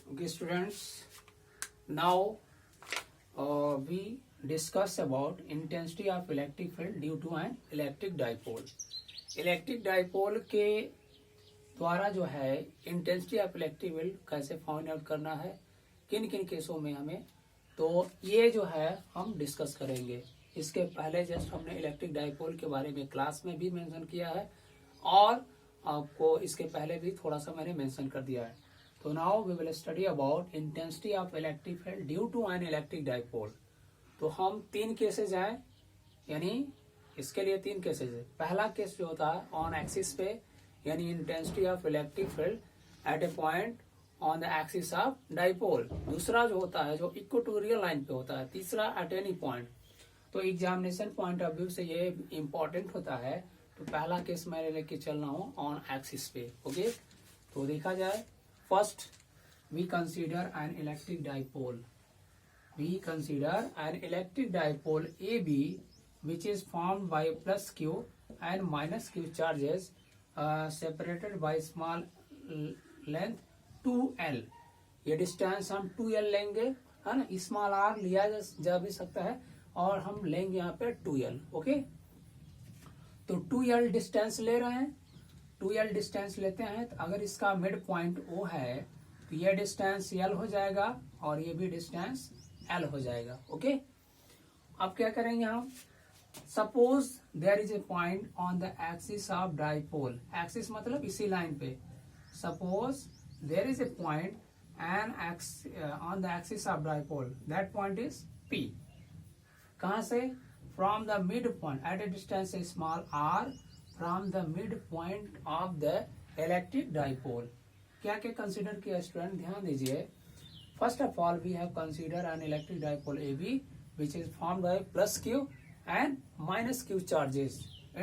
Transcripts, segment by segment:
Okay, students. Now we discuss about intensity of electric field due to an electric dipole. Electric dipole के द्वारा जो है intensity of electric field कैसे find out करना है, किन किन केसों में हमें, तो ये जो है हम डिस्कस करेंगे। इसके पहले जस्ट हमने इलेक्ट्रिक डाइपोल के बारे में क्लास में भी मेंशन किया है और आपको इसके पहले भी थोड़ा सा मैंने मेंशन कर दिया है। तो now we will study about intensity of electric field due to an electric dipole. तो हम तीन केसेज हैं, यानी इसके लिए तीन केसेज है। पहला केस जो होता है ऑन एक्सिस पे, यानी intensity of electric field at A point on the axis of dipole. दूसरा जो होता है जो इक्वेटोरियल लाइन पे होता है। तीसरा एट एनी पॉइंट। तो एग्जामिनेशन पॉइंट ऑफ व्यू से ये इम्पोर्टेंट होता है। तो पहला केस मैं लेके चल रहा हूँ ऑन एक्सिस पे। ओके, तो देखा जाए, first we consider an electric dipole. We consider an electric dipole A B which is formed by plus q and minus q charges separated by small length 2l। ये distance हम 2l लेंगे, है ना। Small r लिया जा भी सकता है और हम लेंगे यहाँ पे 2l। ओके, तो 2l डिस्टेंस ले रहे हैं। 2l डिस्टेंस लेते हैं तो अगर इसका मिड पॉइंट o है तो ये डिस्टेंस l हो जाएगा और ये भी डिस्टेंस l हो जाएगा। ओके, अब क्या करेंगे हम, suppose there is a point on the axis of dipole. Axis मतलब इसी लाइन पे। Suppose there is a point N on the axis of dipole, that point is P। कहां से, from the mid point at a distance small r from the mid point of the electric dipole. क्या क्या consider किया student, ध्यान दीजिए। First of all we have consider an electric dipole AB which is formed by plus q and minus q charges.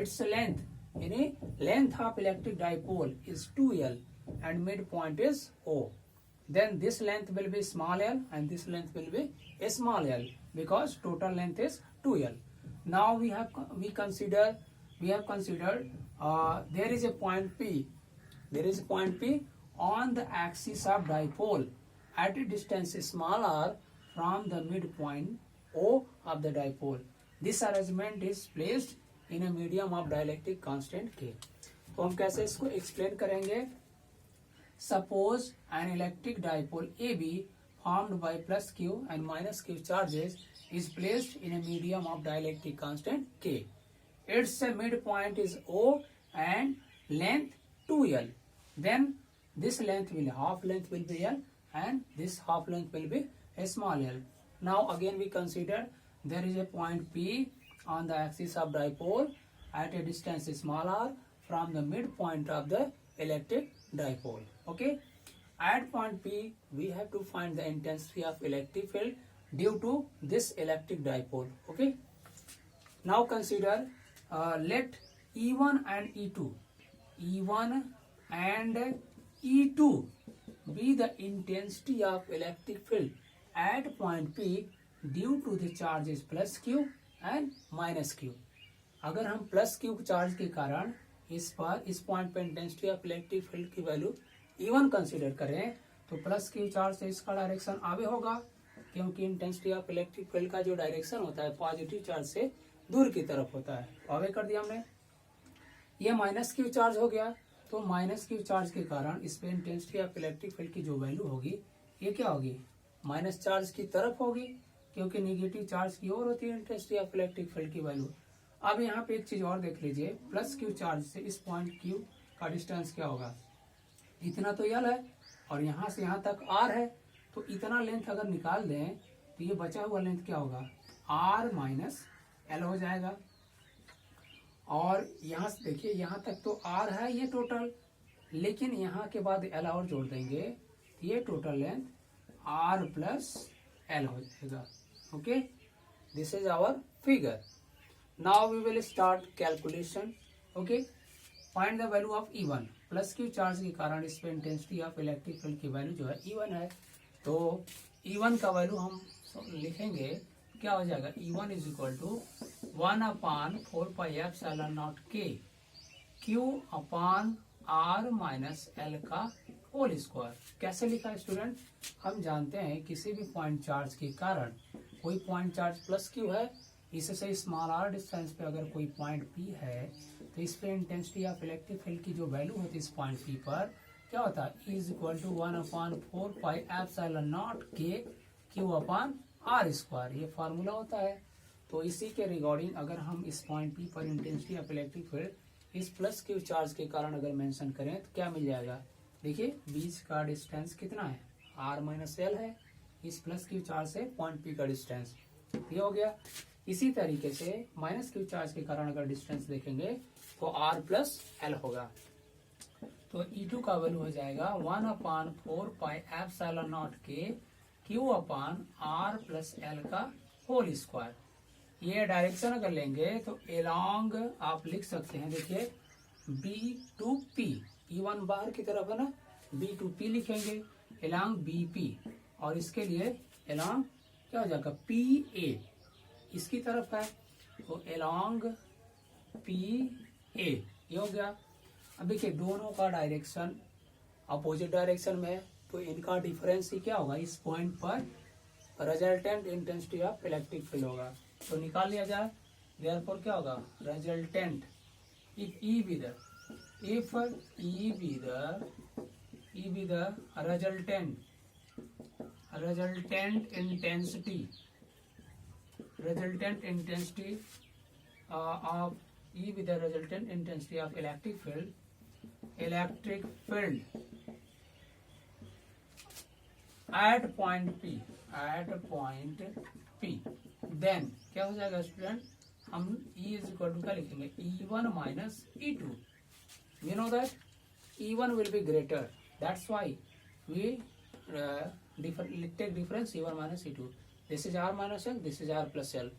Its length, यानी length of electric dipole is 2l and midpoint is O. Then this length will be small l and this length will be a small l because total length is 2l. Now we have considered there is a point P. There is a point P on the axis of dipole at a distance small r from the midpoint O of the dipole. This arrangement is placed in a medium of dielectric constant K. तो हम कैसे इसको explain करेंगे। Suppose an electric dipole AB formed by plus Q and minus Q charges is placed in a medium of dielectric constant K. Its midpoint is O and length 2l. Then this half length will be L and this half length will be a small l. Now again we consider there is a point P on the axis of dipole at a distance small r from the midpoint of the electric dipole. Okay, at point P we have to find the intensity of electric field due to this electric dipole. Okay, now consider let E1 and E2 and E2 be the intensity of electric field at point P due to the charges plus Q and minus Q। अगर हम plus Q charge के कारण इस point पे intensity of electric field की value E1 consider करें तो plus Q charge से इसका डायरेक्शन आगे होगा, क्योंकि इंटेंसिटी ऑफ इलेक्ट्रिक फील्ड का जो डायरेक्शन होता है पॉजिटिव चार्ज से दूर की तरफ होता है। आगे कर दिया हमने। ये माइनस Q चार्ज हो गया, तो माइनस Q चार्ज के कारण इस पे इंटेंसिटी ऑफ इलेक्ट्रिक फील्ड की जो वैल्यू होगी ये क्या होगी, माइनस चार्ज की तरफ होगी, क्योंकि नेगेटिव चार्ज की ओर होती है इंटेंसिटी ऑफ इलेक्ट्रिक फील्ड की वैल्यू। अब यहाँ पे एक चीज और देख लीजिए, प्लस Q चार्ज से इस पॉइंट Q का डिस्टेंस क्या होगा, इतना तो L है और यहाँ से यहाँ तक R है। तो इतना लेंथ अगर निकाल दें तो ये बचा हुआ लेंथ क्या होगा, R माइनस L हो जाएगा। और यहाँ से देखिए, यहाँ तक तो R है ये टोटल, लेकिन यहाँ के बाद L और जोड़ देंगे तो ये total length R plus L हो जाएगा। Okay, this is our figure. Now we will start calculation. Okay, find the value of E1। Plus Q charge के कारण इस पे इंटेंसिटी ऑफ इलेक्ट्रिक फील्ड की वैल्यू जो है E1 है। तो E1 का वैल्यू हम लिखेंगे, क्या हो जाएगा, E1 is equal to 1/4πε0 K Q/R - L का होल स्क्वायर। कैसे लिखा है स्टूडेंट? हम जानते हैं किसी भी पॉइंट चार्ज के कारण, कोई पॉइंट चार्ज प्लस क्यू है, इससे स्मॉल आर डिस्टेंस पे अगर कोई पॉइंट पी है तो इस पे इंटेंसिटी ऑफ इलेक्ट्रिक फील्ड की जो वैल्यू होती है इस पॉइंट पी पर क्या होता है, is equal to 1/4 pi epsilon not k q upon r square. ये फार्मूला होता है। तो इसी के रिगार्डिंग अगर हम इस पॉइंट पी पर इंटेंसिटी ऑफ इलेक्ट्रिक फील्ड इस प्लस क्यू चार्ज के कारण अगर मेंशन करें तो क्या मिल जाएगा? देखिए बीच का डिस्टेंस कितना है, आर माइनस एल है, इस प्लस क्यू चार्ज से पॉइंट पी का डिस्टेंस ये हो गया। इसी तरीके से माइनस क्यू चार्ज के कारण अगर डिस्टेंस देखेंगे तो आर प्लस एल होगा। तो E2 का वैल्यू हो जाएगा 1/4 pi epsilon not k q upon r plus L का होल स्क्वायर। ये डायरेक्शन अगर लेंगे तो एलॉन्ग आप लिख सकते हैं, देखिए बी टू पी, E1 बाहर की तरफ है ना, बी टू पी लिखेंगे एलॉन्ग बी पी, और इसके लिए एलॉन्ग क्या हो जाएगा पी ए, इसकी तरफ है तो एलॉन्ग पी ए, ये हो गया। अब देखिए दोनों का डायरेक्शन अपोजिट डायरेक्शन में है तो इनका डिफरेंस ही क्या होगा, इस पॉइंट पर resultant intensity of electric field होगा। तो निकाल लिया जाए, देयरफॉर क्या होगा, resultant if E be the resultant intensity of E be the resultant intensity of electric field at point P, then क्या हो जाएगा स्टूडेंट, हम E is equal to क्या लिखेंगे, E1 minus E2. We know that E1 will be greater, that's why we take difference E1 minus E2. This is R minus L, this is R plus L.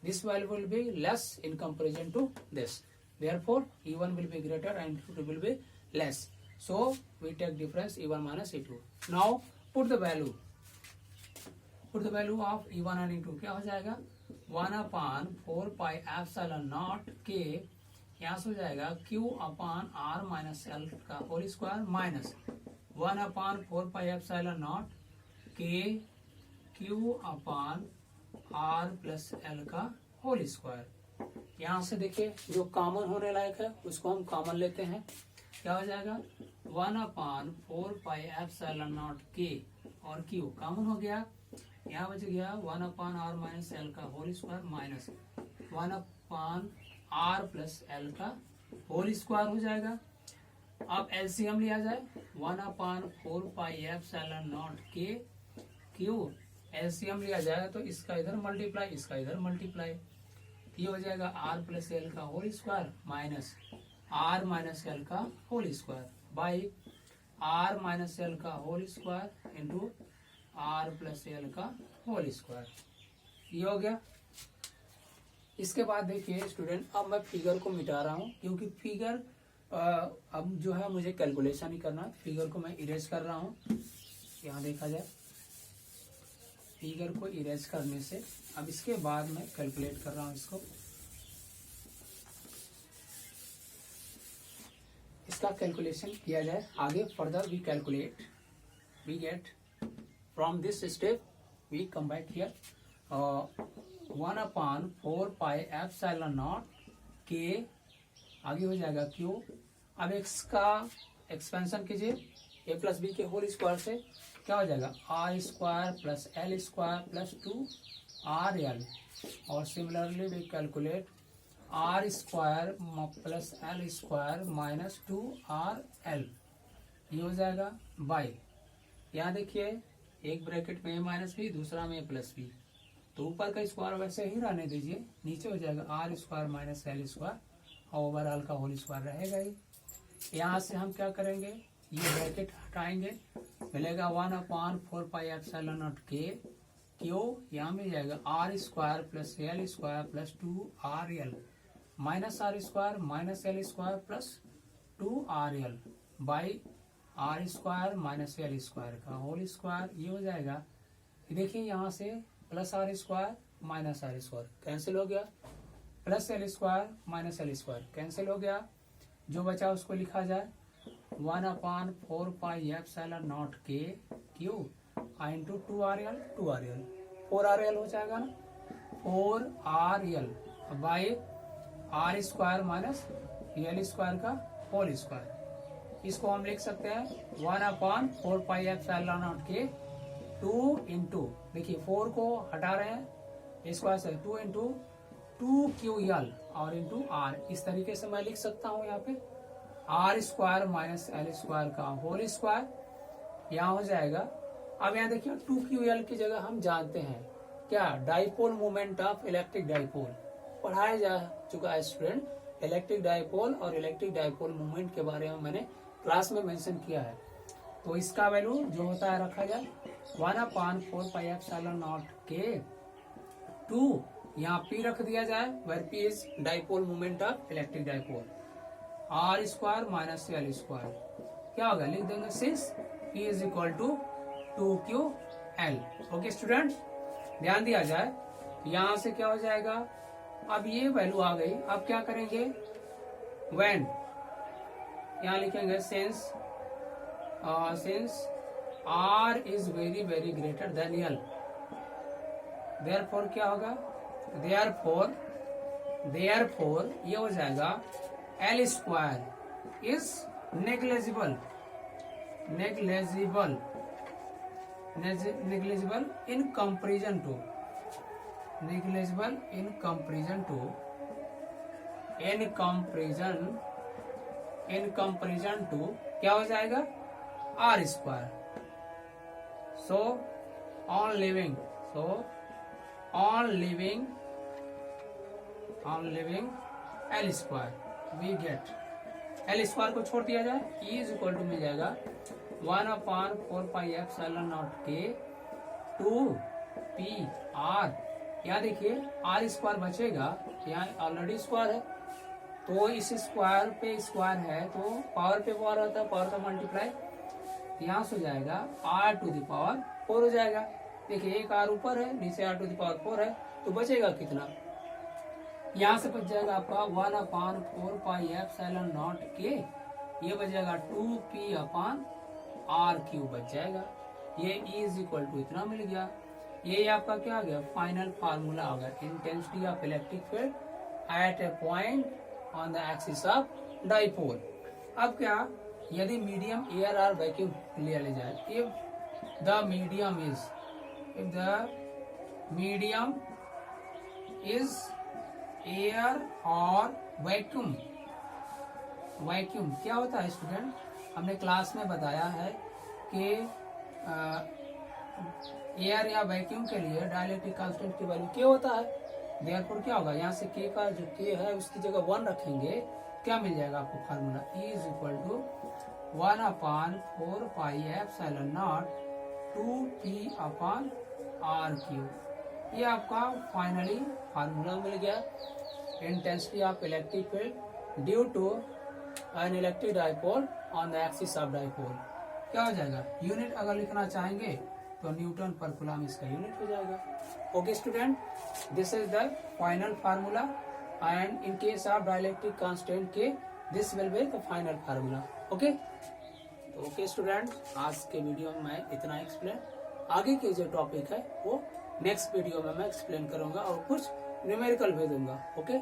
This value will be less in comparison to this. Therefore, E1 will be greater and E2 will be less. So, we take difference E1 minus E2. Now, put the value of E1 and E2. क्या हो जाएगा, 1/4 pi epsilon not के, यहाँ से हो जाएगा Q upon R minus L का whole square minus 1/4 pi epsilon not के Q upon R plus L का होल स्क्वायर। यहाँ से देखिए जो कॉमन होने लायक है उसको हम कॉमन लेते हैं, क्या हो जाएगा 1/4 पाई एप्सिलॉन नॉट के और Q कॉमन हो गया, यहाँ बच गया 1/R माइनस एल का whole square minus 1/R plus L का होल स्क्वायर हो जाएगा। अब एलसीएम लिया जाए, 1/4 pi epsilon not k q, LCM लिया जाए तो इसका इधर मल्टीप्लाई इसका इधर मल्टीप्लाई, ये हो जाएगा R प्लस एल का whole square minus R minus L का whole square by R minus L का whole square into R plus L का होल स्क्वायर, ये हो गया। इसके बाद देखिए स्टूडेंट, अब मैं फिगर को मिटा रहा हूँ क्योंकि फिगर अब जो है मुझे कैलकुलेशन ही करना है, फिगर को मैं इरेज कर रहा हूँ। यहाँ देखा जाए फिगर को इरेज करने से अब इसके बाद मैं कैलकुलेट कर रहा हूँ इसको, इसका कैलकुलेशन किया जाए आगे। Further we calculate, we get from this step we come back here 1/4 pi epsilon not k, आगे हो जाएगा Q। अब x का एक्सपेंशन कीजिए a प्लस बी के होल स्क्वायर से, क्या हो जाएगा R square plus L square plus 2RL, और similarly we calculate R square plus L square minus 2RL, ये हो जाएगा बाई, यहाँ देखिए एक ब्रैकेट में a माइनस बी, दूसरा में a प्लस बी, तो ऊपर का स्क्वायर वैसे ही रहने दीजिए, नीचे हो जाएगा R square minus L square और ओवरऑल का होल स्क्वायर रहेगा ही। यहाँ से हम क्या करेंगे, ये ब्रैकेट हटाएंगे, मिलेगा 1/4 pi epsilon not k Q, यहाँ मिल जाएगा R square plus L square plus 2RL minus R square minus L square plus 2RL by R square minus L square का होल स्क्वायर, ये हो जाएगा। देखिए यहाँ से plus R square minus R square cancel हो गया, plus L square minus L square cancel हो गया, जो बचा उसको लिखा जाए 1/4πε0k I into 2RL 2RL 4RL हो जाएगा ना, 4RL by R square minus L square का होल स्क्वायर। इसको हम लिख सकते हैं 1/4πε0k 2 इंटू, देखिए 4 को हटा रहे हैं स्क्वायर से, 2 इंटू 2QL और इंटू R। इस तरीके से मैं लिख सकता हूँ यहाँ पे R square minus L square का होल स्क्वायर, यहाँ हो जाएगा। अब यहाँ देखिए 2QL की जगह हम जानते हैं क्या, dipole moment of electric dipole पढ़ाया जा चुका है स्टूडेंट। इलेक्ट्रिक डाइपोल और इलेक्ट्रिक डाइपोल मोमेंट के बारे में मैंने क्लास में मेंशन किया है। तो इसका वैल्यू जो होता है रखा जाए 1/4πε0k 2, यहाँ P रख दिया जाए, where P is dipole moment of electric dipole, R square minus L square क्या होगा, लिख देंगे since P is equal to 2QL। Okay student, ध्यान दिया जाए, यहाँ से क्या हो जाएगा, अब ये वैल्यू आ गई। अब क्या करेंगे, व्हेन यहाँ लिखेंगे since R is very very greater than L, therefore क्या होगा, देयरफॉर ये हो जाएगा L square is negligible in comparison to क्या हो जाएगा R square. So on leaving L square we get, L square को छोड़ दिया जाए, E इज इक्वल टू मिल जाएगा 1/4πε0k 2PR। यहाँ देखिए R स्क्वायर बचेगा, यहाँ ऑलरेडी स्क्वायर है, तो इस स्क्वायर पे स्क्वायर है तो पावर पे पावर होता है, पावर का मल्टीप्लाई, यहाँ से हो जाएगा R टू द पावर 4 हो जाएगा। देखिए एक R ऊपर है, नीचे R टू द पावर 4 है, तो बचेगा कितना, यहाँ से बच जाएगा आपका 1/4πε0k, ये बच जाएगा 2P/R³ बच जाएगा। ये E इज इक्वल टू इतना मिल गया। ये आपका क्या आ गया, फाइनल फार्मूला आ गया, intensity of electric field at A point on the axis of dipole. अब क्या, यदि मीडियम एयर और वैक्यूम लिया ले जाए, if the medium is air और वैक्यूम क्या होता है स्टूडेंट, हमने क्लास में बताया है कि एयर या वैक्यूम के लिए डाइलेक्ट्रिक कांस्टेंट की वैल्यू क्या होता है, देयरफॉर क्या होगा, यहाँ से K का जो K है उसकी जगह 1 रखेंगे, क्या मिल जाएगा आपको formula, E is equal to 1/4πε0 2P/R³। ये आपका फाइनली फार्मूला मिल गया, intensity of electric field due to an electric dipole on the axis of dipole. क्या हो जाएगा, यूनिट अगर लिखना चाहेंगे तो न्यूटन पर कूलम इसका यूनिट हो जाएगा। Okay student, this is the final formula and in case of dielectric constant K this will be the final formula. Okay, तो ओके स्टूडेंट, आज के वीडियो में मैं इतना एक्सप्लेन, आगे के जो टॉपिक है वो नेक्स्ट वीडियो में मैं एक्सप्लेन करूंगा और कुछ न्यूमेरिकल भी दूंगा। ओके,